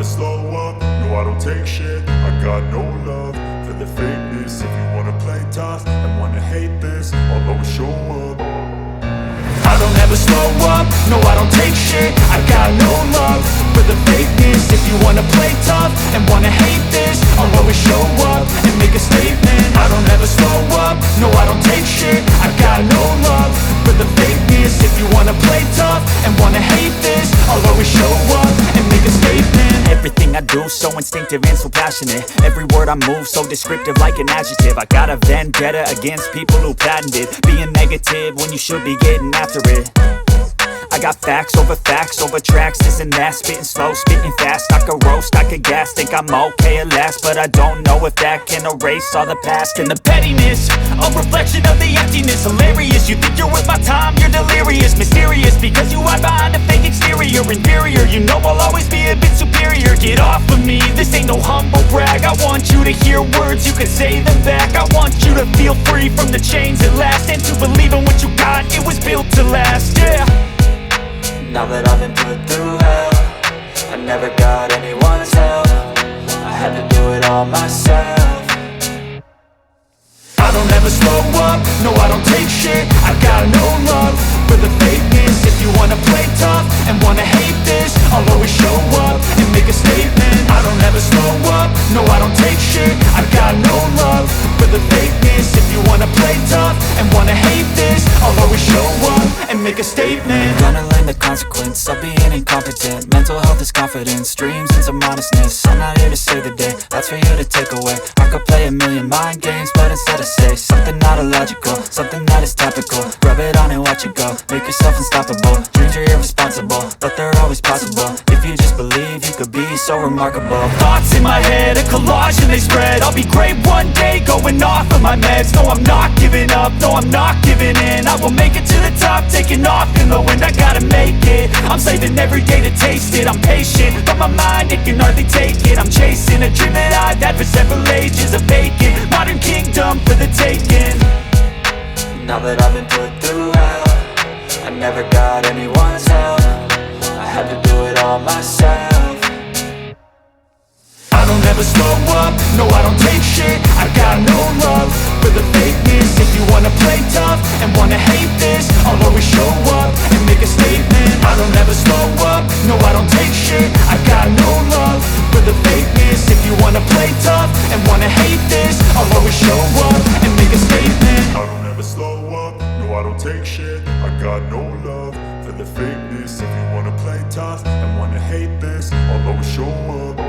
slow up, no I don't take shit. I got no love for the fakeness. If you wanna play tough and wanna hate this, I'll always show up. I don't ever slow up, no I don't take shit. I got no love for the fakeness. If you wanna play tough and wanna hate this, I'll always show up and make a statement. I don't ever slow up, no I don't take shit. I got no love for the fakeness. If you wanna play tough and wanna hate this, I'll always show up and make a statement. Everything I do so instinctive and so passionate. Every word I move so descriptive like an adjective. I got a vendetta against people who patented being negative when you should be getting after it. I got facts over tracks, this and that. Spitting slow, spitting fast, I could roast, I could gas. Think I'm okay at last, but I don't know if that can erase all the past. And the pettiness, a reflection of the emptiness. Hilarious, you think you're worth my time, you're delirious. Mysterious, because you hide behind a fake exterior. Inferior, you know I'll always be a bit superior. Get off of me, this ain't no humble brag. I want you to hear words, you can say them back. I want you to feel free from the chains at last, and to believe in what you got, it was built to last, yeah. Now that I've been put through hell, I never got anyone's help. I had to do it all myself. I don't ever slow up, no I don't take shit. I got no love for the fakeness. If you wanna play tough and wanna hate this, I'll always show up and make a statement. I don't ever slow up, no I don't take shit. I got no love for the fakeness. If you wanna play tough and wanna hate this, I'll always show up and make a statement. Gonna learn the consequence of being incompetent. Mental health is confidence, dreams and some modestness. I'm not here to save the day, that's for you to take away. I could play a million mind games, but instead I say something not illogical, something that is topical. Rub it on and watch it go, make yourself unstoppable. Dreams are irresponsible, but they're always possible. If you just believe, you could be so remarkable. Thoughts in my head, a collage and they spread. I'll be great one day, going off of my meds. No, I'm not giving up, no, I'm not giving in. I will make it to the top, taking off in the wind. I gotta make it, I'm saving every day to taste it. I'm patient, but my mind, it can hardly take it. I'm chasing a dream that I've had for several ages. A vacant, modern kingdom for the taking. Now that I've been put through hell, I never got anyone's help. I had to do it all myself. I don't ever slow up, no I don't take shit. I got no love for the fakeness. If you wanna play tough and wanna hate this, I'll always show up and make a statement. I don't ever slow up, no I don't take shit. I got no love for the fakeness. If you wanna play tough and wanna hate this, I'll always show up and make a statement. I don't ever slow up, no I don't take shit. I got no love for the fakeness. If you wanna play tough and wanna hate this, I'll always show up.